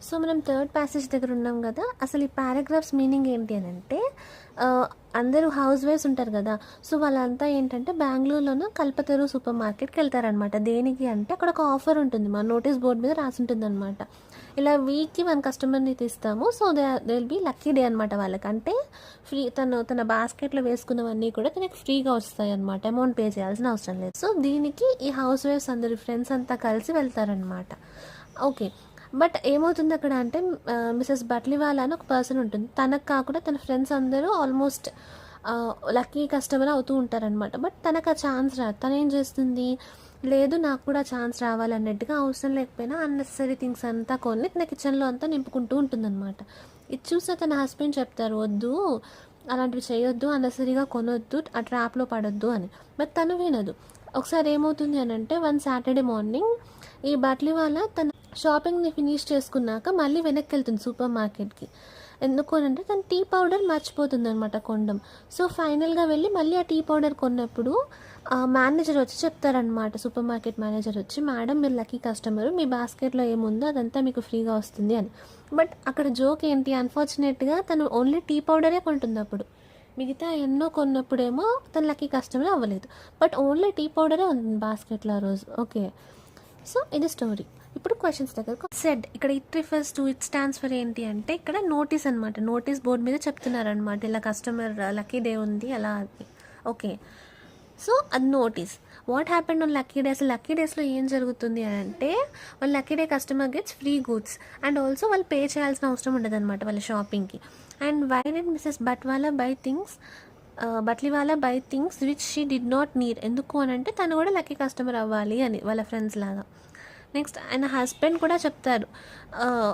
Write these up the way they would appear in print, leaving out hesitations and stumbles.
So మనం third passage దగ్గర ఉన్నాం కదా. అసలు ఈ పారాగ్రాఫ్స్ మీనింగ్ ఏంటి అని అంటే, అందరూ హౌస్ వైఫ్స్ ఉంటారు కదా. సో వాళ్ళంతా ఏంటంటే బెంగళూరులోనూ కల్పతరు సూపర్ మార్కెట్కి వెళ్తారనమాట. దేనికి అంటే అక్కడ ఒక ఆఫర్ ఉంటుంది, మన నోటీస్ బోర్డు మీద రాసి ఉంటుంది అనమాట. ఇలా వీక్కి మన కస్టమర్ని తీస్తాము. So they will be lucky day అనమాట వాళ్ళకి. అంటే ఫ్రీ, తన బాస్కెట్లో వేసుకున్నవన్నీ కూడా తనకి ఫ్రీగా వస్తాయి అనమాట. అమౌంట్ పే చేయాల్సిన అవసరం లేదు. సో దీనికి ఈ హౌస్ వైఫ్స్ అందరు ఫ్రెండ్స్ అంతా కలిసి వెళ్తారనమాట. ఓకే. బట్ ఏమవుతుంది అక్కడ అంటే, మిసెస్ బట్లివాలా అని ఒక పర్సన్ ఉంటుంది. తనకు కాకుండా తన ఫ్రెండ్స్ అందరూ ఆల్మోస్ట్ లక్కీ కస్టమర్ అవుతూ ఉంటారనమాట. బట్ తనకు ఆ ఛాన్స్ రాదు. తను ఏం చేస్తుంది, లేదు నాకు కూడా ఛాన్స్ రావాలన్నట్టుగా అవసరం లేకపోయినా అన్నెసరీ థింగ్స్ అంతా కొన్ని తన కిచెన్లో అంతా నింపుకుంటూ ఉంటుందన్నమాట. ఇది చూస్తే తన హస్బెండ్ చెప్తారు, వద్దు అలాంటివి చేయొద్దు, అన్నెసరీగా కొనొద్దు, ఆ ట్రాప్లో పడొద్దు అని. బట్ తను వినదు. ఒకసారి ఏమవుతుంది అని అంటే, వన్ సాటర్డే మార్నింగ్ ఈ బట్లివాలా తన షాపింగ్ని ఫినిష్ చేసుకున్నాక మళ్ళీ వెనక్కి వెళ్తుంది సూపర్ మార్కెట్కి. ఎందుకు అంటే తను టీ పౌడర్ మర్చిపోతుంది అనమాట కొనడం. సో ఫైనల్గా వెళ్ళి మళ్ళీ ఆ టీ పౌడర్ కొన్నప్పుడు మేనేజర్ వచ్చి చెప్తారనమాట, సూపర్ మార్కెట్ మేనేజర్ వచ్చి, మేడం మీరు లక్కీ కస్టమరు, మీ బాస్కెట్లో ఏముందో అదంతా మీకు ఫ్రీగా వస్తుంది అని. బట్ అక్కడ జోక్ ఏంటి, అన్ఫార్చునేట్గా తను ఓన్లీ టీ పౌడరే కొంటుంది. అప్పుడు మిగతా ఎన్నో కొన్నప్పుడేమో తను లక్కీ కస్టమర్ అవ్వలేదు. బట్ ఓన్లీ టీ పౌడరే ఉంది బాస్కెట్లో ఆ రోజు. ఓకే, సో ఇది స్టోరీ. ఇప్పుడు క్వశ్చన్స్ దగ్గర సెడ్, ఇక్కడ it refers to, it stands for ఏంటి అంటే ఇక్కడ నోటీస్ అనమాట. నోటీస్ బోర్డు మీద చెప్తున్నారనమాట, ఇలా కస్టమర్ లక్కీ డే ఉంది అలా అది. ఓకే, సో అది notice. What happened on lucky day, అసలు లక్కీ డేస్లో ఏం జరుగుతుంది అని అంటే, వాళ్ళ lucky day customer gets free goods and also వాళ్ళు పే చేయాల్సిన అవసరం ఉండదు అనమాట వాళ్ళ షాపింగ్కి. And why did Mrs Batliwala buy things which she did not need, ఎందుకు అని అంటే తను కూడా లక్కీ కస్టమర్ అవ్వాలి అని వాళ్ళ ఫ్రెండ్స్ లాగా. నెక్స్ట్ ఆయన హస్బెండ్ కూడా చెప్తారు,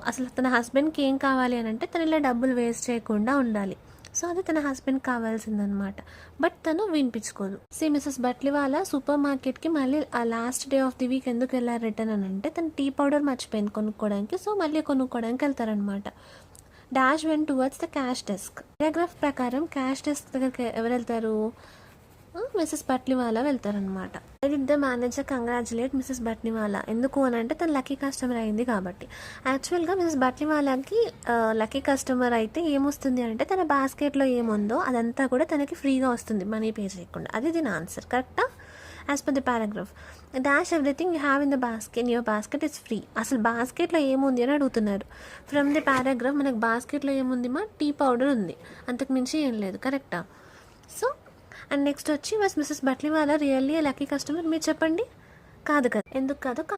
అసలు తన హస్బెండ్కి ఏం కావాలి అని అంటే తను ఇలా డబ్బులు వేస్ట్ చేయకుండా ఉండాలి. సో అది తన హస్బెండ్ కావాల్సిందనమాట. బట్ తను వినిపించుకోదు. మిసెస్ బట్లివాలా సూపర్ మార్కెట్కి మళ్ళీ ఆ last day of the week ఎందుకు వెళ్ళారు రిటర్న్ అని అంటే, తను టీ పౌడర్ మర్చిపోయింది కొనుక్కోవడానికి. సో మళ్ళీ కొనుక్కోవడానికి వెళ్తారనమాట. Dash went towards the cash desk. Paragraph ప్రకారం క్యాష్ డెస్క్ దగ్గరికి ఎవరు వెళ్తారు, మిసెస్ బట్లివాలా వెళ్తారనమాట. I did the manager congratulate Mrs Batliwala, ఎందుకు అని అంటే తను లక్కీ కస్టమర్ అయింది కాబట్టి. యాక్చువల్గా మిసెస్ బట్లివాలాకి లక్కీ కస్టమర్ అయితే ఏమొస్తుంది అంటే, తన బాస్కెట్లో ఏముందో అదంతా కూడా తనకి ఫ్రీగా వస్తుంది, మనీ పే చేయకుండా. అది దీని ఆన్సర్. కరెక్టా? As per the paragraph, dash everything you have in the basket, your basket is free. అసలు బాస్కెట్లో ఏముంది అని అడుగుతున్నారు. ఫ్రమ్ ది పారాగ్రాఫ్ మనకు బాస్కెట్లో ఏముంది, మా టీ పౌడర్ ఉంది, అంతకు మించి ఏం లేదు. కరెక్టా? సో అండ్ నెక్స్ట్ వచ్చి, was Mrs Batliwala really lucky customer, మీరు చెప్పండి. కాదు కదా, ఎందుకు కాదు